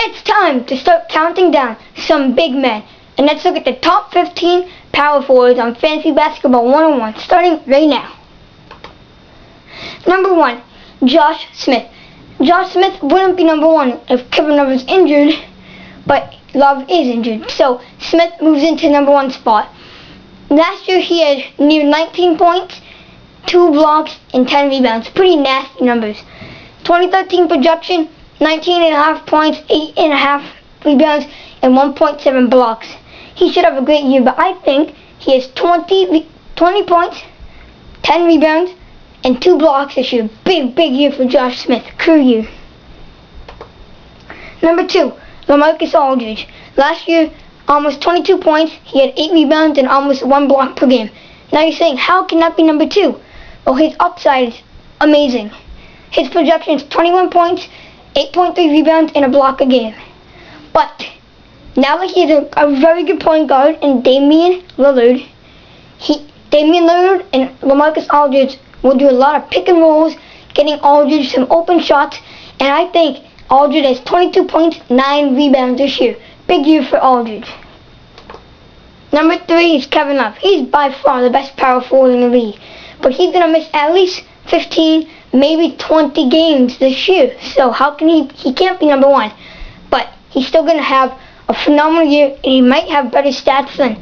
It's time to start counting down some big men. And let's look at the top 15 power forwards on Fantasy Basketball 101, starting right now. Number 1, Josh Smith. Josh Smith wouldn't be number 1 if Kevin Love is injured, but Love is injured. So Smith moves into number 1 spot. Last year he had near 19 points, 2 blocks, and 10 rebounds. Pretty nasty numbers. 2013 projection, 19.5 points, 8.5 rebounds, and 1.7 blocks. He should have a great year, but I think he has 20 points, 10 rebounds, and 2 blocks this year. Big year for Josh Smith. Career year. Number 2, LaMarcus Aldridge. Last year, almost 22 points. He had 8 rebounds and almost 1 block per game. Now you're saying, how can that be number 2? Well, his upside is amazing. His projection is 21 points, 8.3 rebounds, and a block a game. But now that he has a very good point guard in Damian Lillard, and LaMarcus Aldridge will do a lot of pick and rolls, getting Aldridge some open shots, and I think Aldridge has 22 points, 9 rebounds this year. Big year for Aldridge. Number 3 is Kevin Love. He's by far the best power forward in the league, but he's going to miss at least 15, maybe 20 games this year. So how can he can't be number 1, but he's still going to have a phenomenal year, and he might have better stats than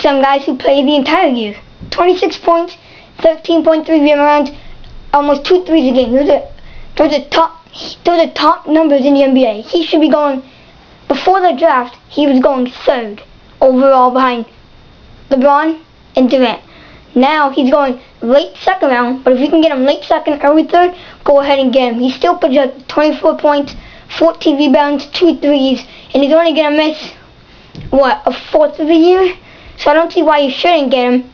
some guys who play the entire year. 26 points, 13.3 rebounds, almost 2 threes a game. Those are top numbers in the NBA. He should be going, before the draft, he was going 3rd overall behind LeBron and Durant. Now he's going late 2nd round, but if you can get him late 2nd, early 3rd, go ahead and get him. He's still projected 24 points, 14 rebounds, 2 threes, and he's only going to miss, a 4th of the year? So I don't see why you shouldn't get him.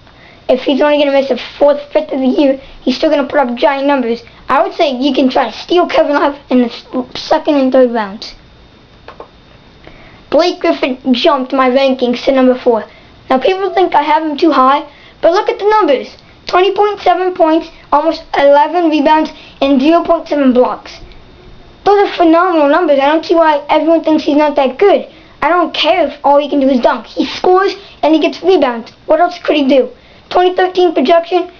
If he's only going to miss a 4th, 5th of the year, he's still going to put up giant numbers. I would say you can try to steal Kevin Love in the 2nd and 3rd rounds. Blake Griffin jumped my rankings to number 4. Now people think I have him too high, but look at the numbers. 20.7 points, almost 11 rebounds, and 0.7 blocks. Those are phenomenal numbers. I don't see why everyone thinks he's not that good. I don't care if all he can do is dunk. He scores and he gets rebounds. What else could he do? 2013 projection,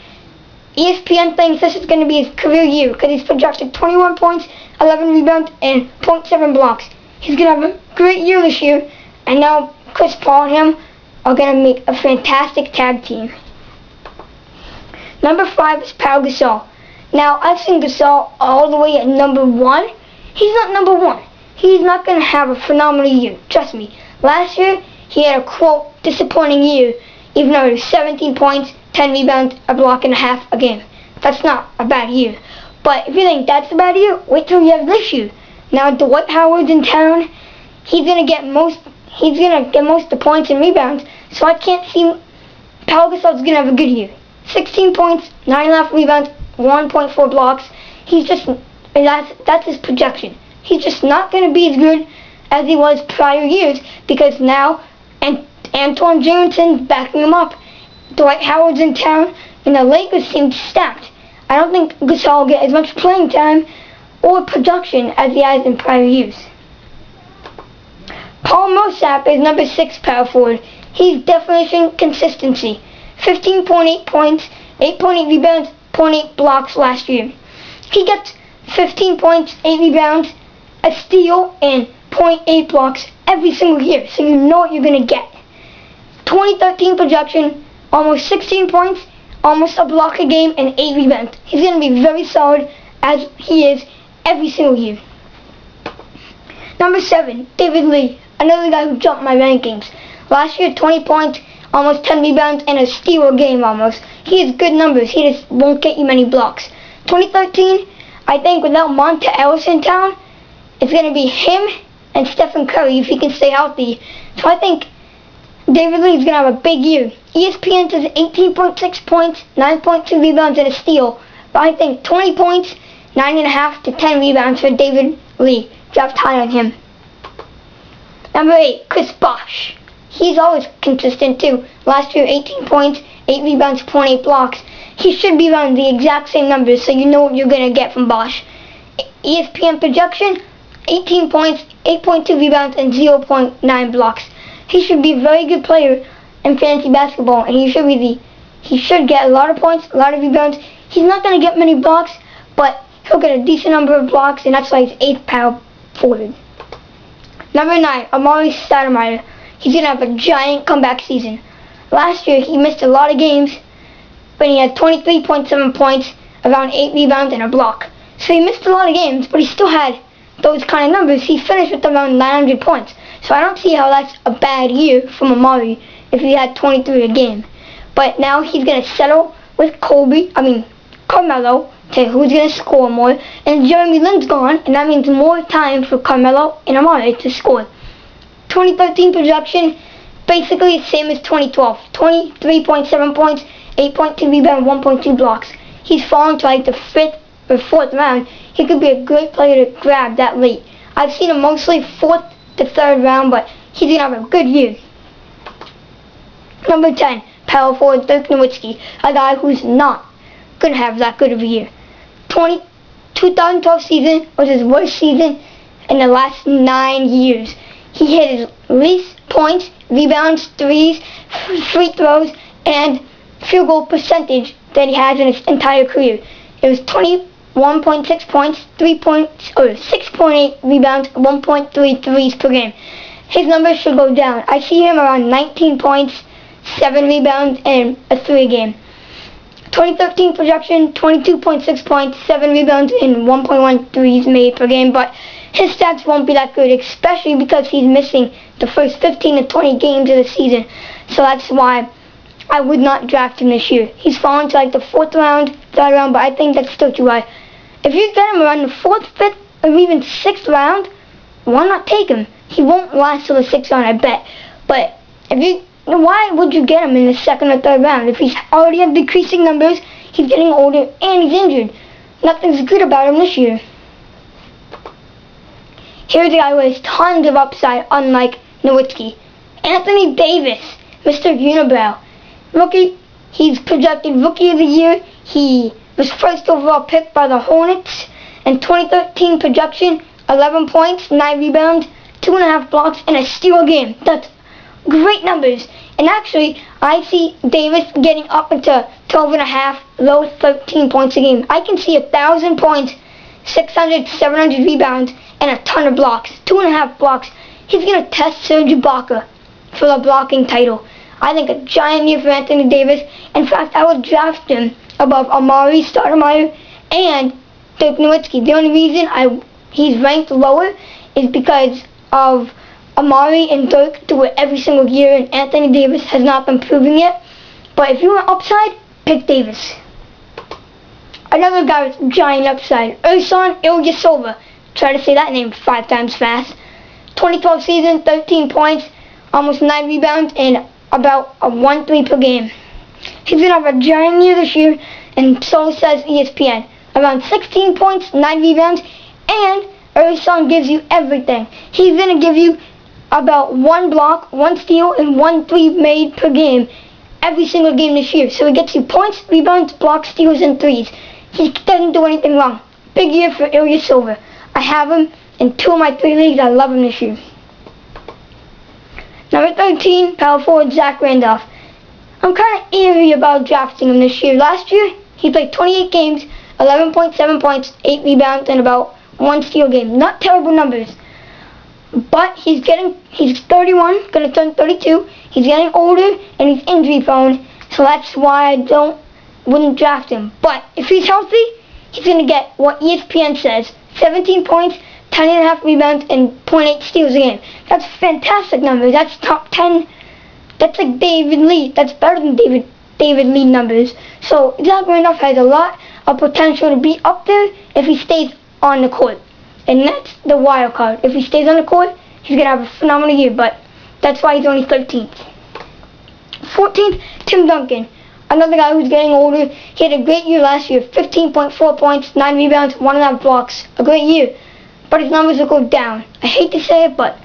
ESPN thinks this is going to be his career year because he's projected 21 points, 11 rebounds, and 0.7 blocks. He's going to have a great year this year, and now Chris Paul and him are going to make a fantastic tag team. Number 5 is Pau Gasol. Now, I've seen Gasol all the way at number 1. He's not number 1. He's not going to have a phenomenal year. Trust me. Last year, he had a, quote, disappointing year, even though it was 17 points, 10 rebounds, a block and a half a game. That's not a bad year. But if you think that's a bad year, wait till you have this year. Now, Dwight Howard's in town. He's going to get most of the points and rebounds. So I can't see Pau Gasol's going to have a good year. 16 points, 9.5 rebounds, 1.4 blocks. That's his projection. He's just not going to be as good as he was prior years because now Antoine Jameson's backing him up. Dwight Howard's in town, and the Lakers seem stacked. I don't think Gasol will get as much playing time or production as he has in prior years. Paul Millsap is number 6 power forward. He's definition consistency. 15.8 points, 8.8 rebounds, 0.8 blocks last year. He gets 15 points, 8 rebounds, a steal, and 0.8 blocks every single year, so you know what you're going to get. 2013 projection, almost 16 points, almost a block a game, and 8 rebounds. He's going to be very solid as he is every single year. Number 7, David Lee, another guy who jumped my rankings. Last year, 20 points, almost 10 rebounds, and a steal a game almost. He has good numbers. He just won't get you many blocks. 2013, I think without Monta Ellis in town, it's going to be him and Stephen Curry if he can stay healthy. So I think David Lee is going to have a big year. ESPN says 18.6 points, 9.2 rebounds, and a steal. But I think 20 points, 9.5 to 10 rebounds for David Lee. Draft high on him. Number 8, Chris Bosh. He's always consistent too. Last year, 18 points, 8 rebounds, 0.8 blocks. He should be around the exact same numbers, so you know what you're going to get from Bosh. ESPN projection, 18 points, 8.2 rebounds, and 0.9 blocks. He should be a very good player in fantasy basketball, and he should get a lot of points, a lot of rebounds. He's not going to get many blocks, but he'll get a decent number of blocks, and that's why he's 8th power forward. Number 9, Amari Stoudemire. He's going to have a giant comeback season. Last year, he missed a lot of games, but he had 23.7 points, around 8 rebounds, and a block. So he missed a lot of games, but he still had those kind of numbers. He finished with around 900 points. So I don't see how that's a bad year from Amari if he had 23 a game. But now he's going to settle with Carmelo, to who's going to score more. And Jeremy Lin's gone, and that means more time for Carmelo and Amari to score. 2013 projection, basically the same as 2012. 23.7 points, 8.2 rebounds, 1.2 blocks. He's fallen to like the 5th or 4th round. He could be a great player to grab that late. I've seen him mostly 4th to 3rd round, but he's going to have a good year. Number 10, power forward Dirk Nowitzki, a guy who's not going to have that good of a year. 2012 season was his worst season in the last 9 years. He hit his least points, rebounds, threes, free throws, and field goal percentage that he has in his entire career. It was 21.6 points, 6.8 rebounds, 1.3 threes per game. His numbers should go down. I see him around 19 points, 7 rebounds, and a 3 a game. 2013 projection, 22.6 points, 7 rebounds, and 1.1 threes made per game, but his stats won't be that good, especially because he's missing the first 15 to 20 games of the season. So that's why I would not draft him this year. He's fallen to like the 4th round, 3rd round, but I think that's still too high. If you get him around the 4th, 5th, or even 6th round, why not take him? He won't last till the 6th round, I bet. But why would you get him in the 2nd or 3rd round? If he's already have decreasing numbers, he's getting older, and he's injured. Nothing's good about him this year. Here's a guy who has tons of upside, unlike Nowitzki. Anthony Davis, Mr. Unibrow. Rookie, he's projected Rookie of the Year. He was 1st overall pick by the Hornets. In 2013 projection, 11 points, 9 rebounds, 2.5 blocks, and a steal a game. That's great numbers. And actually, I see Davis getting up into 12.5, low 13 points a game. I can see 1,000 points, 600, 700 rebounds, and a ton of blocks. 2.5 blocks. He's going to test Serge Ibaka for the blocking title. I think a giant year for Anthony Davis. In fact, I would draft him above Amari Stoudemire and Dirk Nowitzki. The only reason he's ranked lower is because of Amari and Dirk do it every single year, and Anthony Davis has not been proving yet. But if you want upside, pick Davis. Another guy with giant upside, Ersan Ilyasova. Try to say that name 5 times fast. 2012 season, 13 points, almost 9 rebounds, and about a 1-3 per game. He's going to have a giant year this year, and so says ESPN. Around 16 points, 9 rebounds, and Ersan gives you everything. He's going to give you about 1 block, 1 steal, and 1 3 made per game every single game this year. So he gets you points, rebounds, blocks, steals, and threes. He doesn't do anything wrong. Big year for Ilyasova. I have him in 2 of my 3 leagues. I love him this year. Number 13, power forward Zach Randolph. I'm kind of eerie about drafting him this year. Last year, he played 28 games, 11.7 points, 8 rebounds, and about 1 steal game. Not terrible numbers. But he's 31, going to turn 32. He's getting older, and he's injury prone. So that's why I wouldn't draft him. But if he's healthy, he's going to get what ESPN says. 17 points, 10.5 rebounds, and 0.8 steals a game. That's fantastic numbers. That's top 10. That's like David Lee. That's better than David Lee numbers. So Zach Randolph has a lot of potential to be up there if he stays on the court. And that's the wild card. If he stays on the court, he's going to have a phenomenal year. But that's why he's only 13th. 14th, Tim Duncan. Another guy who's getting older. He had a great year last year. 15.4 points, 9 rebounds, 1.5 blocks. A great year. But his numbers will go down. I hate to say it, but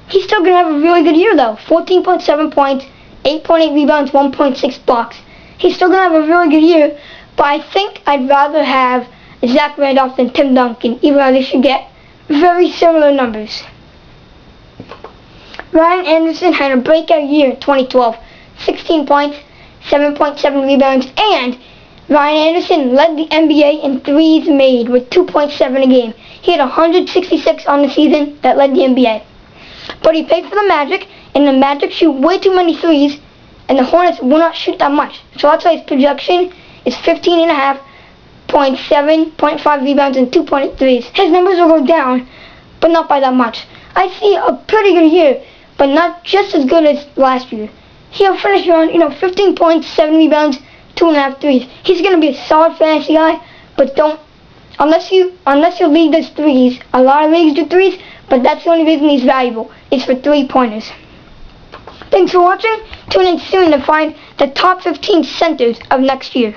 he's still going to have a really good year, though. 14.7 points, 8.8 rebounds, 1.6 blocks. He's still going to have a really good year, but I think I'd rather have Zach Randolph than Tim Duncan, even though they should get very similar numbers. Ryan Anderson had a breakout year in 2012. 16 points, 7.7 rebounds, and Ryan Anderson led the NBA in threes made with 2.7 a game. He had 166 on the season that led the NBA. But he played for the Magic, and the Magic shoot way too many threes, and the Hornets will not shoot that much. So that's why his projection is 15.5 points, 7.5 rebounds, and 2.8 threes. His numbers will go down, but not by that much. I see a pretty good year, but not just as good as last year. He'll finish around, 15 points, 7 rebounds, 2.5 threes. He's going to be a solid fantasy guy, but unless your league does threes. A lot of leagues do threes, but that's the only reason he's valuable. It's for 3-pointers. Thanks for watching. Tune in soon to find the top 15 centers of next year.